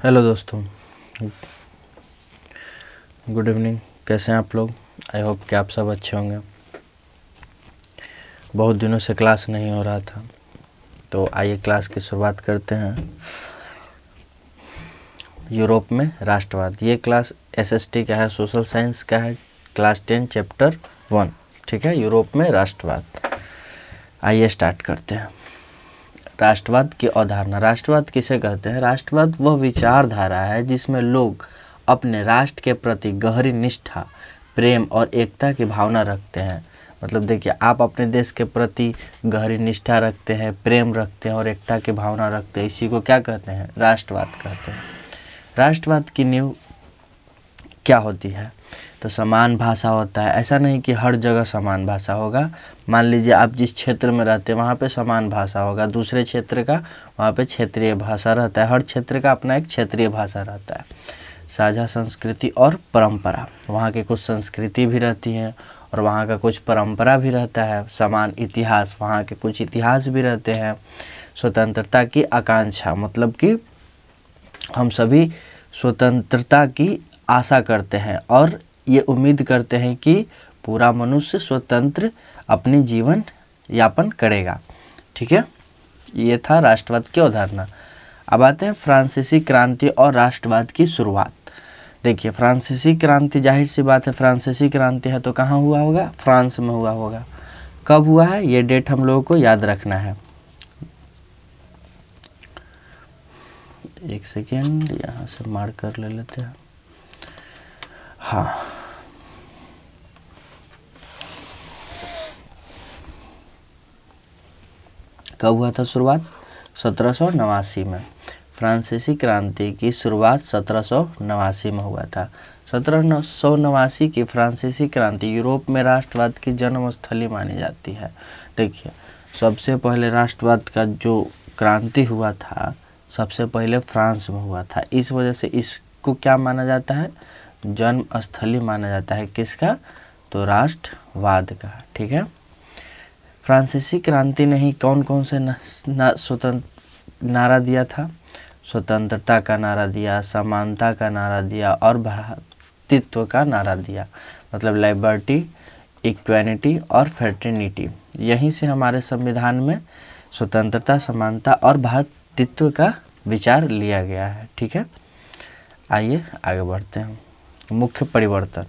Hello दोस्तों, good evening. कैसे हैं आप लोग? आई होप कि आप सब अच्छे होंगे। बहुत दिनों से क्लास नहीं हो रहा था, तो आइए क्लास की शुरुआत करते हैं। यूरोप में राष्ट्रवाद, ये क्लास एसएसटी का है, सोशल साइंस का है, क्लास 10 चैप्टर 1। ठीक है, यूरोप में राष्ट्रवाद। आइए स्टार्ट करते हैं। राष्ट्रवाद की अवधारणा। राष्ट्रवाद किसे कहते हैं? राष्ट्रवाद वह विचारधारा है जिसमें लोग अपने राष्ट्र के प्रति गहरी निष्ठा, प्रेम और एकता की भावना रखते हैं। मतलब देखिए, आप अपने देश के प्रति गहरी निष्ठा रखते हैं, प्रेम रखते हैं और एकता की भावना रखते हैं। इसी को क्या कहते हैं? राष्ट्रवाद कहते हैं। राष्ट्रवाद की नींव क्या होती है? तो समान भाषा होता है। ऐसा नहीं कि हर जगह समान भाषा होगा। मान लीजिए आप जिस क्षेत्र में रहते हैं वहाँ पे समान भाषा होगा, दूसरे क्षेत्र का वहाँ पे क्षेत्रीय भाषा रहता है। हर क्षेत्र का अपना एक क्षेत्रीय भाषा रहता है। साझा संस्कृति और परंपरा, वहाँ की कुछ संस्कृति भी रहती है और वहाँ का कुछ परंपरा भी रहता है। समान इतिहास, वहाँ के कुछ इतिहास भी रहते हैं। स्वतंत्रता की आकांक्षा, मतलब कि हम सभी स्वतंत्रता की आशा करते हैं और ये उम्मीद करते हैं कि पूरा मनुष्य स्वतंत्र अपनी जीवन यापन करेगा। ठीक है, ये था राष्ट्रवाद की अवधारणा। अब आते हैं फ्रांसीसी क्रांति और राष्ट्रवाद की शुरुआत। देखिए, फ्रांसीसी क्रांति, जाहिर सी बात है फ्रांसीसी क्रांति है तो कहाँ हुआ होगा? फ्रांस में हुआ होगा। कब हुआ है ये डेट हम लोगों को याद रखना है। एक सेकेंड, यहाँ से मार्क कर ले लेते हैं। हाँ, कब हुआ था शुरुआत? 1789 में। फ्रांसीसी क्रांति की शुरुआत 1789 में हुआ था। 1789 की फ्रांसीसी क्रांति यूरोप में राष्ट्रवाद की जन्मस्थली मानी जाती है। देखिए, सबसे पहले राष्ट्रवाद का जो क्रांति हुआ था सबसे पहले फ्रांस में हुआ था। इस वजह से इसको क्या माना जाता है? जन्मस्थली माना जाता है। किसका? तो राष्ट्रवाद का। ठीक है, फ्रांसीसी क्रांति ने ही कौन कौन से नारा दिया था? स्वतंत्रता का नारा दिया, समानता का नारा दिया और भ्रातृत्व का नारा दिया। मतलब लिबर्टी, इक्वानिटी और फ्रेटर्निटी। यहीं से हमारे संविधान में स्वतंत्रता, समानता और भ्रातृत्व का विचार लिया गया है। ठीक है, आइए आगे बढ़ते हैं। मुख्य परिवर्तन।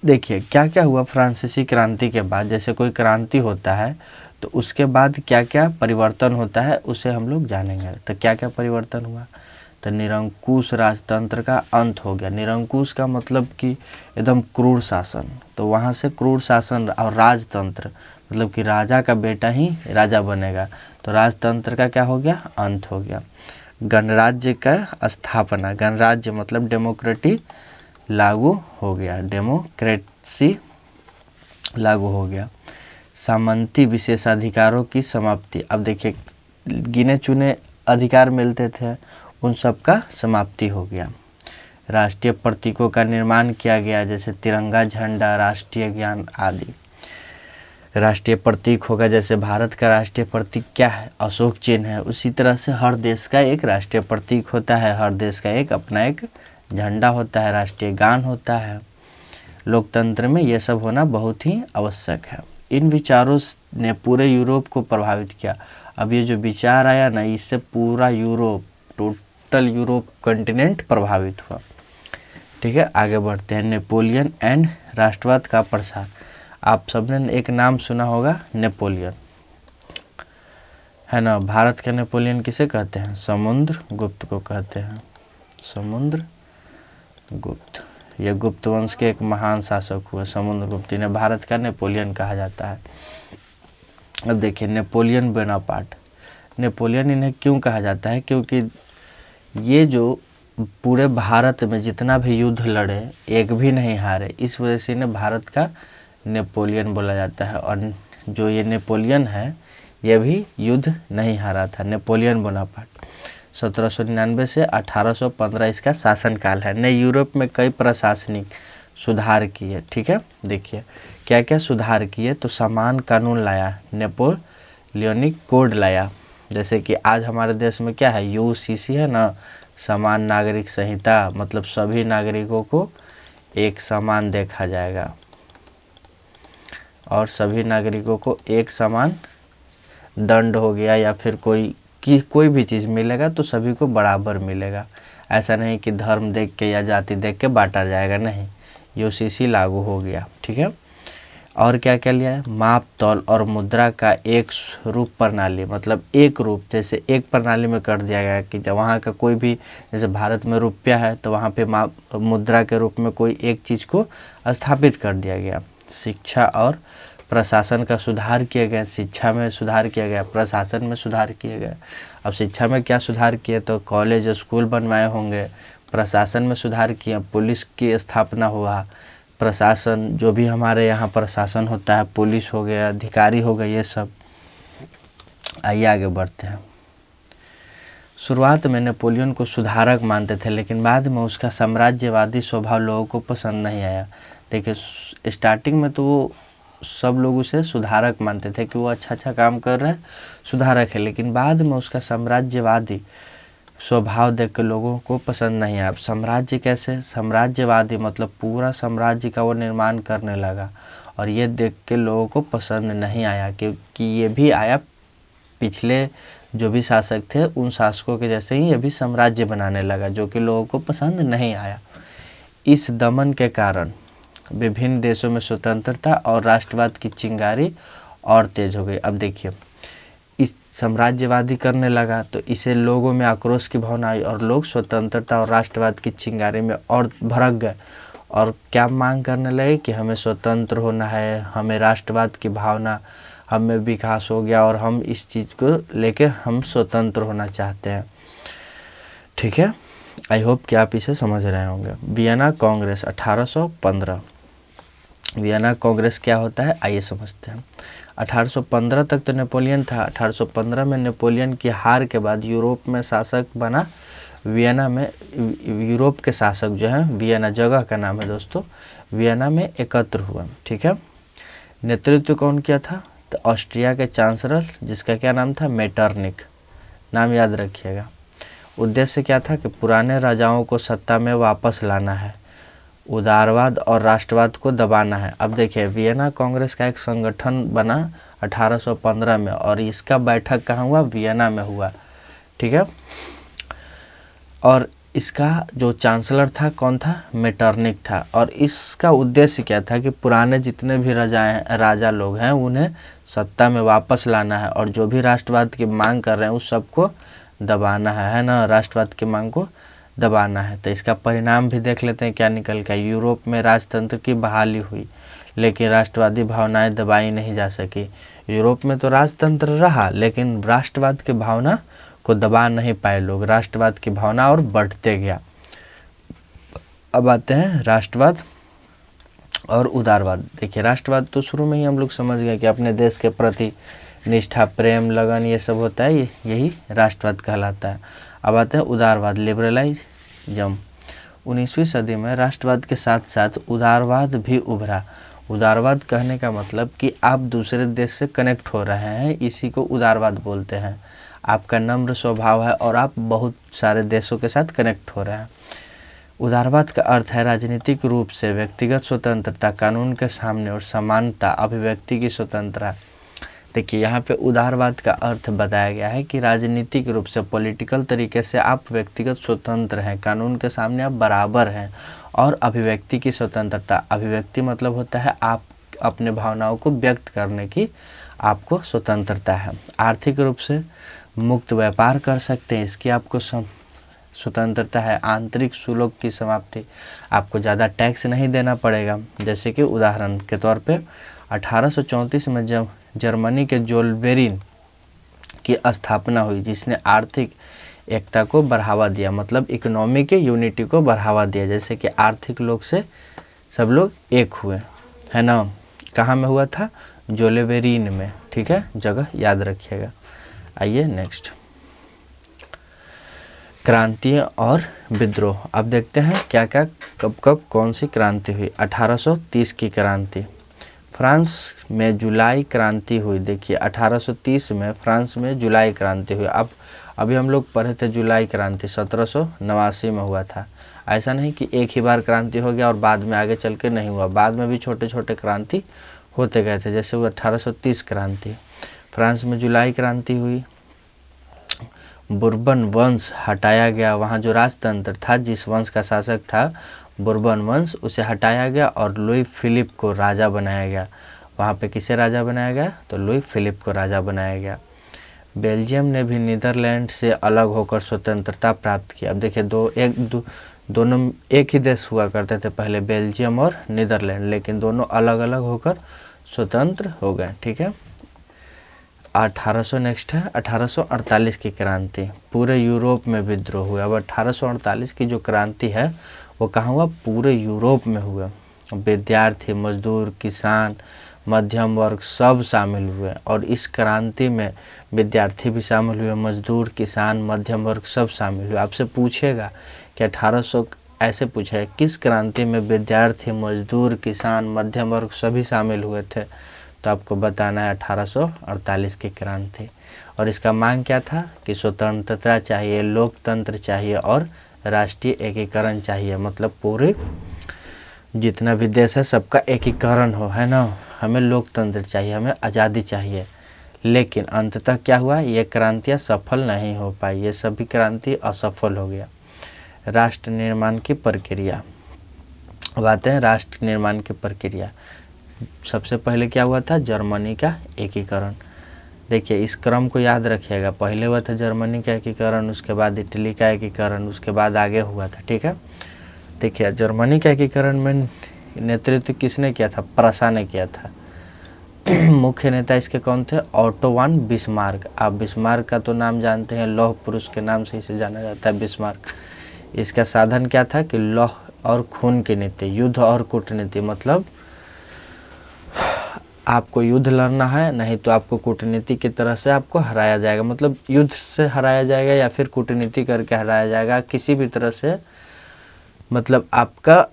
देखिए, क्या क्या हुआ फ्रांसीसी क्रांति के बाद। जैसे कोई क्रांति होता है तो उसके बाद क्या क्या परिवर्तन होता है उसे हम लोग जानेंगे। तो क्या क्या परिवर्तन हुआ? तो निरंकुश राजतंत्र का अंत हो गया। निरंकुश का मतलब कि एकदम क्रूर शासन, तो वहाँ से क्रूर शासन और राजतंत्र, मतलब कि राजा का बेटा ही राजा बनेगा, तो राजतंत्र का क्या हो गया? अंत हो गया। गणराज्य का स्थापना, गणराज्य मतलब डेमोक्रेटिक लागू हो गया, डेमोक्रेसी लागू हो गया। सामंती विशेषाधिकारों की समाप्ति। अब देखिए, गिने चुने अधिकार मिलते थे, उन सब का समाप्ति हो गया। राष्ट्रीय प्रतीकों का निर्माण किया गया, जैसे तिरंगा, झंडा, राष्ट्रीय ज्ञान आदि। राष्ट्रीय प्रतीक होगा, जैसे भारत का राष्ट्रीय प्रतीक क्या है? अशोक चिन्ह है। उसी तरह से हर देश का एक राष्ट्रीय प्रतीक होता है, हर देश का एक अपना एक झंडा होता है, राष्ट्रीय गान होता है। लोकतंत्र में ये सब होना बहुत ही आवश्यक है। इन विचारों ने पूरे यूरोप को प्रभावित किया। अब ये जो विचार आया ना, इससे पूरा यूरोप, टोटल यूरोप कॉन्टिनेंट प्रभावित हुआ। ठीक है, आगे बढ़ते हैं। नेपोलियन एंड राष्ट्रवाद का प्रसार। आप सबने एक नाम सुना होगा, नेपोलियन, है ना। भारत के नेपोलियन किसे कहते हैं? समुद्रगुप्त को कहते हैं। समुद्रगुप्त, ये गुप्त वंश के एक महान शासक हुए समुद्रगुप्त। इन्हें भारत का नेपोलियन कहा जाता है। अब देखिए, नेपोलियन बोनापार्ट। नेपोलियन इन्हें क्यों कहा जाता है? क्योंकि ये जो पूरे भारत में जितना भी युद्ध लड़े एक भी नहीं हारे, इस वजह से इन्हें भारत का नेपोलियन बोला जाता है। और जो ये नेपोलियन है ये भी युद्ध नहीं हारा था, नेपोलियन बोनापार्ट। 1799 से 1815 इसका शासनकाल है। ने यूरोप में कई प्रशासनिक सुधार किए। ठीक है, देखिए क्या क्या सुधार किए। तो समान कानून लाया, नेपोलियनिक कोड लाया। जैसे कि आज हमारे देश में क्या है? यूसीसी है ना, समान नागरिक संहिता, मतलब सभी नागरिकों को एक समान देखा जाएगा और सभी नागरिकों को एक समान दंड हो गया या फिर कोई भी चीज़ मिलेगा तो सभी को बराबर मिलेगा। ऐसा नहीं कि धर्म देख के या जाति देख के बांटा जाएगा, नहीं, यूसीसी लागू हो गया। ठीक है। और क्या क्या लिया है, माप तौल और मुद्रा का एक रूप प्रणाली, मतलब एक रूप, जैसे एक प्रणाली में कर दिया गया कि जब वहाँ का कोई भी, जैसे भारत में रुपया है तो वहाँ पे माप मुद्रा के रूप में कोई एक चीज़ को स्थापित कर दिया गया। शिक्षा और प्रशासन का सुधार किया गया, शिक्षा में सुधार किया गया, प्रशासन में सुधार किया गया। अब शिक्षा में क्या सुधार किए, तो कॉलेज स्कूल बनवाए होंगे। प्रशासन में सुधार किया, पुलिस की स्थापना हुआ। प्रशासन जो भी हमारे यहाँ प्रशासन होता है, पुलिस हो गया, अधिकारी हो गए, ये सब। आइए आगे बढ़ते हैं। शुरुआत में नेपोलियन को सुधारक मानते थे, लेकिन बाद में उसका साम्राज्यवादी स्वभाव लोगों को पसंद नहीं आया। देखिए, स्टार्टिंग में तो वो सब लोग उसे सुधारक मानते थे कि वो अच्छा काम कर रहा है, सुधारक है, लेकिन बाद में उसका साम्राज्यवादी स्वभाव देख के लोगों को पसंद नहीं आया। साम्राज्य कैसे, साम्राज्यवादी मतलब पूरा साम्राज्य का वो निर्माण करने लगा, और ये देख के लोगों को पसंद नहीं आया, क्योंकि ये भी आया पिछले जो भी शासक थे उन शासकों के जैसे ही ये भी साम्राज्य बनाने लगा, जो कि लोगों को पसंद नहीं आया। इस दमन के कारण विभिन्न देशों में स्वतंत्रता और राष्ट्रवाद की चिंगारी और तेज हो गई। अब देखिए, इस साम्राज्यवादी करने लगा तो इसे लोगों में आक्रोश की भावना आई और लोग स्वतंत्रता और राष्ट्रवाद की चिंगारी में और भड़क गए और क्या मांग करने लगे कि हमें स्वतंत्र होना है, हमें राष्ट्रवाद की भावना, हमें विकास हो गया और हम इस चीज़ को लेके हम स्वतंत्र होना चाहते हैं। ठीक है, आई होप कि आप इसे समझ रहे होंगे। वियना कांग्रेस 1815। वियना कांग्रेस क्या होता है, आइए समझते हैं। 1815 तक तो नेपोलियन था। 1815 में नेपोलियन की हार के बाद यूरोप में शासक बना वियना में। यूरोप के शासक जो हैं, वियना जगह का नाम है दोस्तों, वियना में एकत्र हुआ। ठीक है। नेतृत्व कौन किया था, तो ऑस्ट्रिया के चांसलर, जिसका क्या नाम था, मेटरनिक, नाम याद रखिएगा। उद्देश्य क्या था कि पुराने राजाओं को सत्ता में वापस लाना है, उदारवाद और राष्ट्रवाद को दबाना है। अब देखिए, वियना कांग्रेस का एक संगठन बना 1815 में और इसका बैठक कहाँ हुआ, वियना में हुआ। ठीक है। और इसका जो चांसलर था कौन था, मेटरनिक था। और इसका उद्देश्य क्या था कि पुराने जितने भी राजा लोग हैं उन्हें सत्ता में वापस लाना है और जो भी राष्ट्रवाद की मांग कर रहे हैं उस सबको दबाना है ना, राष्ट्रवाद की मांग को दबाना है। तो इसका परिणाम भी देख लेते हैं क्या निकल के। यूरोप में राजतंत्र की बहाली हुई, लेकिन राष्ट्रवादी भावनाएं दबाई नहीं जा सकी। यूरोप में तो राजतंत्र रहा, लेकिन राष्ट्रवाद की भावना को दबा नहीं पाए लोग, राष्ट्रवाद की भावना और बढ़ते गया। अब आते हैं राष्ट्रवाद और उदारवाद। देखिए, राष्ट्रवाद तो शुरू में ही हम लोग समझ गए कि अपने देश के प्रति निष्ठा, प्रेम, लगन, ये सब होता है, यही राष्ट्रवाद कहलाता है। अब आते हैं उदारवाद, लिबरलिज्म। 19वीं सदी में राष्ट्रवाद के साथ साथ उदारवाद भी उभरा। उदारवाद कहने का मतलब कि आप दूसरे देश से कनेक्ट हो रहे हैं, इसी को उदारवाद बोलते हैं। आपका नम्र स्वभाव है और आप बहुत सारे देशों के साथ कनेक्ट हो रहे हैं। उदारवाद का अर्थ है राजनीतिक रूप से व्यक्तिगत स्वतंत्रता, कानून के सामने और समानता, अभिव्यक्ति की स्वतंत्रता। देखिए, यहाँ पे उदारवाद का अर्थ बताया गया है कि राजनीतिक रूप से, पॉलिटिकल तरीके से आप व्यक्तिगत स्वतंत्र हैं, कानून के सामने आप बराबर हैं, और अभिव्यक्ति की स्वतंत्रता। अभिव्यक्ति मतलब होता है आप अपने भावनाओं को व्यक्त करने की आपको स्वतंत्रता है। आर्थिक रूप से मुक्त व्यापार कर सकते हैं, इसकी आपको स्वतंत्रता है। आंतरिक शुल्क की समाप्ति, आपको ज़्यादा टैक्स नहीं देना पड़ेगा। जैसे कि उदाहरण के तौर पे 1834 में जब जर्मनी के जोल्बेरिन की स्थापना हुई, जिसने आर्थिक एकता को बढ़ावा दिया, मतलब इकोनॉमिक यूनिटी को बढ़ावा दिया। जैसे कि आर्थिक लोग से सब लोग एक हुए, है ना। कहाँ में हुआ था, जोल्बेरिन में। ठीक है, जगह याद रखिएगा। आइए नेक्स्ट, क्रांति और विद्रोह। अब देखते हैं क्या क्या कब कब कौन सी क्रांति हुई। 1830 की क्रांति, फ्रांस में जुलाई क्रांति हुई। देखिए, 1830 में फ्रांस में जुलाई क्रांति हुई। अब अभी हम लोग पढ़े थे जुलाई क्रांति 1789 में हुआ था। ऐसा नहीं कि एक ही बार क्रांति हो गया और बाद में आगे चल के नहीं हुआ, बाद में भी छोटे छोटे क्रांति होते गए थे। जैसे वो 1830 क्रांति, फ्रांस में जुलाई क्रांति हुई, बुर्बन वंश हटाया गया, वहाँ जो राजतंत्र था, जिस वंश का शासक था बुर्बन वंश, उसे हटाया गया और लुई फिलिप को राजा बनाया गया। वहाँ पे किसे राजा बनाया गया? तो लुई फिलिप को राजा बनाया गया। बेल्जियम ने भी नीदरलैंड से अलग होकर स्वतंत्रता प्राप्त की। अब देखिए दोनों एक ही देश हुआ करते थे पहले, बेल्जियम और नीदरलैंड, लेकिन दोनों अलग अलग होकर स्वतंत्र हो गए। ठीक है, 1800 नेक्स्ट है 1848 की क्रांति, पूरे यूरोप में विद्रोह हुआ। अब 1848 की जो क्रांति है वो कहाँ हुआ? पूरे यूरोप में हुआ। विद्यार्थी, मजदूर, किसान, मध्यम वर्ग सब शामिल हुए, और इस क्रांति में विद्यार्थी भी शामिल हुए, मजदूर, किसान, मध्यम वर्ग सब शामिल हुए। आपसे पूछेगा कि 1800 ऐसे पूछा है किस क्रांति में विद्यार्थी, मजदूर, किसान, मध्यम वर्ग सभी शामिल हुए थे, तो आपको बताना है 1848 की क्रांति। और इसका मांग क्या था कि स्वतंत्रता चाहिए, लोकतंत्र चाहिए और राष्ट्रीय एकीकरण चाहिए। मतलब पूरे जितना भी देश है सबका एकीकरण हो, है ना। हमें लोकतंत्र चाहिए, हमें आज़ादी चाहिए। लेकिन अंततः क्या हुआ? ये क्रांतियाँ सफल नहीं हो पाई, ये सभी क्रांति असफल हो गया। राष्ट्र निर्माण की प्रक्रिया, अब आते हैं राष्ट्र निर्माण की प्रक्रिया। सबसे पहले क्या हुआ था? जर्मनी का एकीकरण। देखिए इस क्रम को याद रखिएगा, पहले हुआ था जर्मनी का एकीकरण, उसके बाद इटली का एकीकरण, उसके बाद आगे हुआ था। ठीक है, देखिए जर्मनी का एकीकरण में नेतृत्व किसने किया था? प्रशा ने किया था। मुख्य नेता इसके कौन थे? Auto von Bismarck. आप बिस्मार्क का तो नाम जानते हैं, लौह पुरुष के नाम से इसे जाना जाता है, बिस्मार्क। इसका साधन क्या था कि लौह और खून की नीति, युद्ध और कूटनीति। मतलब आपको युद्ध लड़ना है, नहीं तो आपको कूटनीति की तरह से आपको हराया जाएगा। मतलब युद्ध से हराया जाएगा या फिर कूटनीति करके हराया जाएगा, किसी भी तरह से। मतलब आपका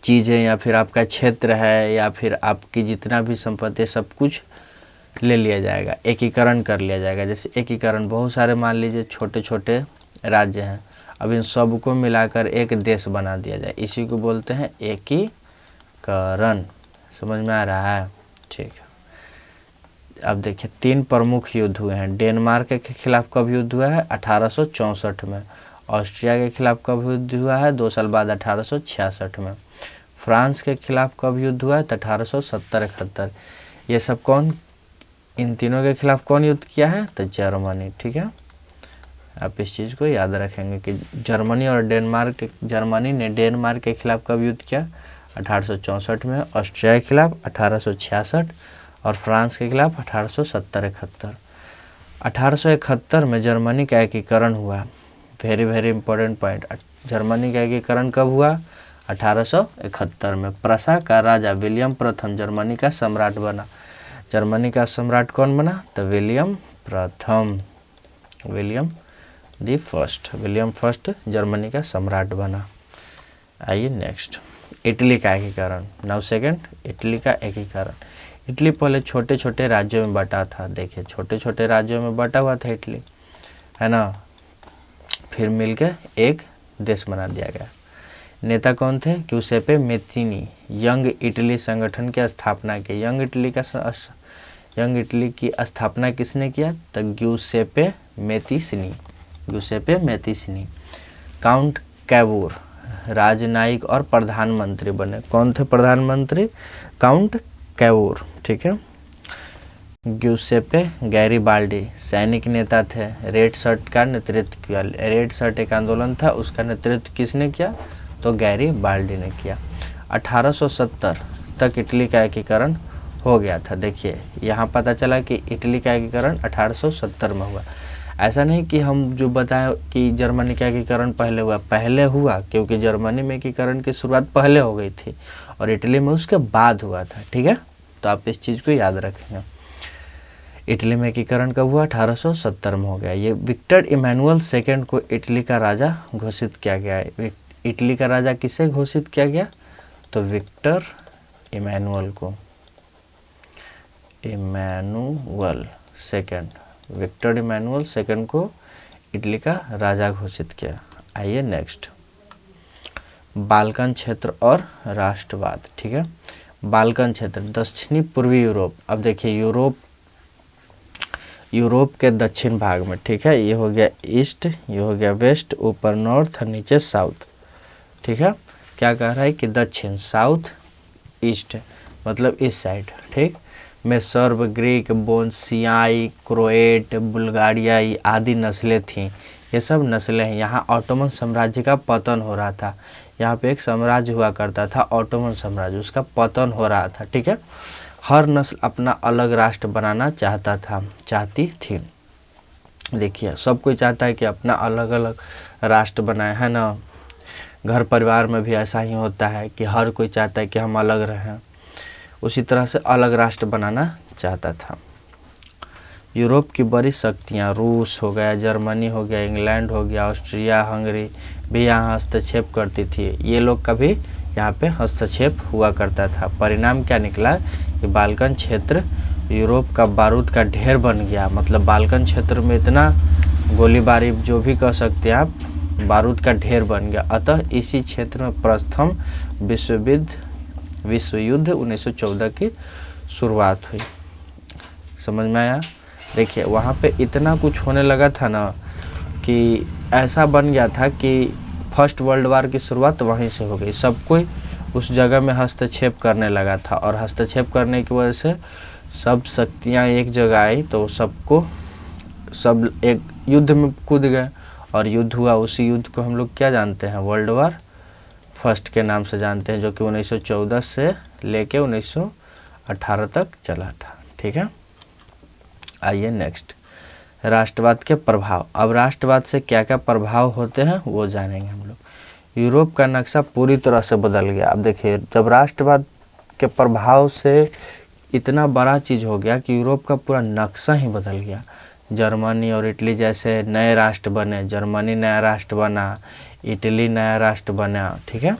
चीज़ें या फिर आपका क्षेत्र है या फिर आपकी जितना भी संपत्ति सब कुछ ले लिया जाएगा, एकीकरण कर लिया जाएगा। जैसे एकीकरण, बहुत सारे मान लीजिए छोटे छोटे राज्य हैं, अब इन सबको मिलाकर एक देश बना दिया जाए, इसी को बोलते हैं एकीकरण। समझ में आ रहा है? ठीक है, अब देखिए 3 प्रमुख युद्ध हुए हैं। डेनमार्क के खिलाफ कब युद्ध हुआ है? 1864 में। ऑस्ट्रिया के खिलाफ कब युद्ध हुआ है? 2 साल बाद 1866 में। फ्रांस के खिलाफ कब युद्ध हुआ है? तो 1870-71। ये सब कौन, इन तीनों के खिलाफ कौन युद्ध किया है? तो जर्मनी। ठीक है, आप इस चीज़ को याद रखेंगे कि जर्मनी और डेनमार्क, जर्मनी ने डेनमार्क के खिलाफ कब युद्ध किया? 1864 में। ऑस्ट्रिया के खिलाफ 1866 और फ्रांस के खिलाफ 1870-71। 1871 में जर्मनी का एकीकरण हुआ। Very very important point, Germany का एकीकरण कब हुआ? 1871 में। प्रशा का राजा विलियम प्रथम जर्मनी का सम्राट बना। जर्मनी का सम्राट कौन बना? तो विलियम प्रथम, William the first, William first Germany का सम्राट बना। आइए नेक्स्ट, इटली का एकीकरण। नाउ सेकंड, इटली का एकीकरण। इटली पहले छोटे छोटे राज्यों में बटा था। देखिए छोटे छोटे राज्यों में बटा हुआ था इटली, है ना। फिर मिलकर एक देश बना दिया गया। नेता कौन थे? ग्यूसेपे मेज़ीनी। यंग इटली संगठन की स्थापना की। यंग इटली की स्थापना किसने किया? तो ग्यूसेपे मेज़ीनी, ग्यूसेपे मेज़ीनी। काउंट कैवूर राजनयिक और प्रधानमंत्री बने। कौन थे प्रधानमंत्री? Count Cavour. ठीक है, ग्यूसेपे गैरिबाल्डी सैनिक नेता थे, रेड शर्ट का नेतृत्व किया। रेड शर्ट एक आंदोलन था, उसका नेतृत्व किसने किया? तो गैरिबाल्डी ने किया। 1870 तक इटली का एकीकरण हो गया था। देखिए यहाँ पता चला कि इटली का एकीकरण 1870 में हुआ। ऐसा नहीं कि हम जो बताएं कि जर्मनी का एकीकरण पहले हुआ क्योंकि जर्मनी में एकीकरण की शुरुआत पहले हो गई थी और इटली में उसके बाद हुआ था। ठीक है, तो आप इस चीज़ को याद रखेंगे। इटली में एकीकरण कब हुआ? 1870 में हो गया। ये विक्टर इमैनुअल सेकेंड को इटली का राजा घोषित किया गया है। इटली का राजा किसे घोषित किया गया? तो विक्टर इमैनुअल को, Emmanuel second Victor Emmanuel second को इटली का राजा घोषित किया। आइए नेक्स्ट, बाल्कन क्षेत्र और राष्ट्रवाद। ठीक है, बाल्कन क्षेत्र दक्षिणी पूर्वी यूरोप। अब देखिए यूरोप के दक्षिण भाग में, ठीक है, ये हो गया ईस्ट, ये हो गया वेस्ट, ऊपर नॉर्थ और नीचे साउथ। ठीक है, क्या कह रहा है कि दक्षिण, साउथ, ईस्ट, मतलब इस साइड, ठीक, में सर्ब, ग्रीक, बोन्सियाई, क्रोएट, बुल्गारियाई आदि नस्लें थीं। ये सब नस्लें हैं। यहाँ ऑटोमन साम्राज्य का पतन हो रहा था। यहाँ पे एक साम्राज्य हुआ करता था ऑटोमन साम्राज्य, उसका पतन हो रहा था। ठीक है, हर नस्ल अपना अलग राष्ट्र बनाना चाहती थी। देखिए सब कोई चाहता है कि अपना अलग अलग राष्ट्र बनाए, है ना। घर परिवार में भी ऐसा ही होता है कि हर कोई चाहता है कि हम अलग रहें। उसी तरह से अलग राष्ट्र बनाना चाहता था। यूरोप की बड़ी शक्तियाँ, रूस हो गया, जर्मनी हो गया, इंग्लैंड हो गया, ऑस्ट्रिया, हंगरी भी यहाँ हस्तक्षेप करती थी। ये लोग का भी यहाँ पे हस्तक्षेप हुआ करता था। परिणाम क्या निकला कि बाल्कन क्षेत्र यूरोप का बारूद का ढेर बन गया। मतलब बाल्कन क्षेत्र में इतना गोलीबारी, जो भी कह सकते हैं आप, बारूद का ढेर बन गया। अतः इसी क्षेत्र में प्रथम विश्व युद्ध 1914 की शुरुआत हुई। समझ में आया? देखिए वहाँ पे इतना कुछ होने लगा था ना कि ऐसा बन गया था कि फर्स्ट वर्ल्ड वार की शुरुआत वहीं से हो गई। सब कोई उस जगह में हस्तक्षेप करने लगा था और हस्तक्षेप करने की वजह से सब शक्तियाँ एक जगह आई तो सब एक युद्ध में कूद गए और युद्ध हुआ। उसी युद्ध को हम लोग क्या जानते हैं, वर्ल्ड वार फर्स्ट के नाम से जानते हैं, जो कि 1914 से लेके 1918 तक चला था। ठीक है, आइए नेक्स्ट, राष्ट्रवाद के प्रभाव। अब राष्ट्रवाद से क्या क्या प्रभाव होते हैं वो जानेंगे हम लोग। यूरोप का नक्शा पूरी तरह से बदल गया। अब देखिए जब राष्ट्रवाद के प्रभाव से इतना बड़ा चीज़ हो गया कि यूरोप का पूरा नक्शा ही बदल गया। जर्मनी और इटली जैसे नए राष्ट्र बने, जर्मनी नया राष्ट्र बना, इटली नया राष्ट्र बना। ठीक है,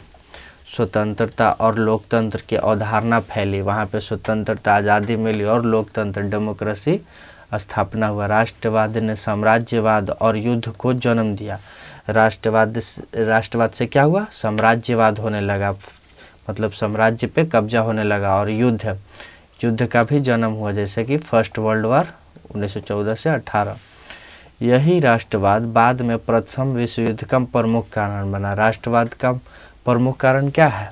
स्वतंत्रता और लोकतंत्र की अवधारणा फैली। वहाँ पे स्वतंत्रता, आज़ादी मिली और लोकतंत्र, डेमोक्रेसी स्थापना हुआ। राष्ट्रवाद ने साम्राज्यवाद और युद्ध को जन्म दिया। राष्ट्रवाद से क्या हुआ, साम्राज्यवाद होने लगा, मतलब साम्राज्य पे कब्जा होने लगा। और युद्ध का भी जन्म हुआ, जैसे कि फर्स्ट वर्ल्ड वार 1914 से 18। यही राष्ट्रवाद बाद में प्रथम विश्व युद्ध का प्रमुख कारण बना। राष्ट्रवाद का प्रमुख कारण क्या है,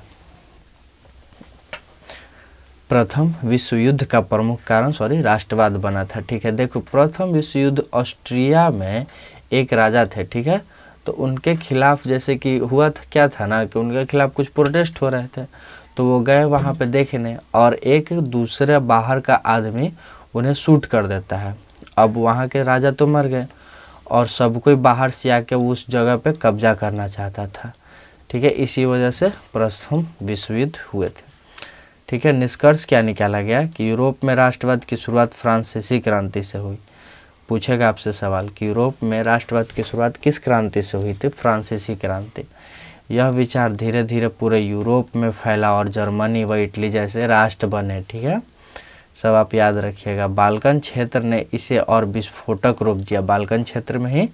प्रथम विश्व युद्ध का प्रमुख कारण राष्ट्रवाद बना था। ठीक है, देखो प्रथम विश्व युद्ध ऑस्ट्रिया में एक राजा थे। ठीक है, तो उनके खिलाफ जैसे कि हुआ था, क्या था ना कि उनके खिलाफ कुछ प्रोटेस्ट हो रहे थे, तो वो गए वहाँ पे देखने और एक दूसरे बाहर का आदमी उन्हें शूट कर देता है। अब वहाँ के राजा तो मर गए और सब कोई बाहर से आके उस जगह पे कब्जा करना चाहता था। ठीक है, इसी वजह से प्रथम विश्व युद्ध हुए थे। ठीक है, निष्कर्ष क्या निकाला गया कि यूरोप में राष्ट्रवाद की शुरुआत फ्रांसीसी क्रांति से हुई। पूछेगा आपसे सवाल कि यूरोप में राष्ट्रवाद की शुरुआत किस क्रांति से हुई थी, फ्रांसीसी क्रांति। यह विचार धीरे धीरे पूरे यूरोप में फैला और जर्मनी व इटली जैसे राष्ट्र बने। ठीक है, सब आप याद रखिएगा। बाल्कन क्षेत्र ने इसे और विस्फोटक रूप दिया। बाल्कन क्षेत्र में ही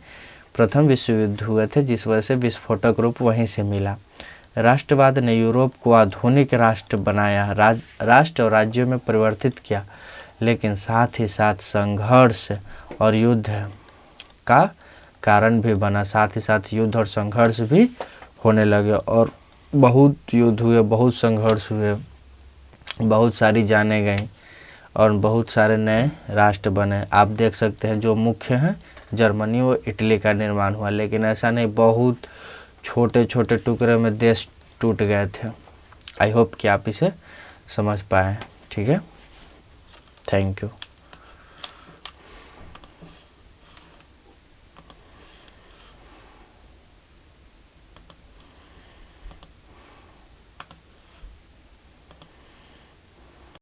प्रथम विश्व युद्ध हुए थे, जिस वजह से विस्फोटक रूप वहीं से मिला। राष्ट्रवाद ने यूरोप को आधुनिक राष्ट्र बनाया, राष्ट्र और राज्यों में परिवर्तित किया, लेकिन साथ ही साथ संघर्ष और युद्ध का कारण भी बना। साथ ही साथ युद्ध और संघर्ष भी होने लगे और बहुत युद्ध हुए, बहुत संघर्ष हुए, बहुत सारी जानें गईं और बहुत सारे नए राष्ट्र बने। आप देख सकते हैं जो मुख्य हैं, जर्मनी व इटली का निर्माण हुआ, लेकिन ऐसा नहीं, बहुत छोटे छोटे टुकड़े में देश टूट गए थे। आई होप कि आप इसे समझ पाएँ। ठीक है, थैंक यू।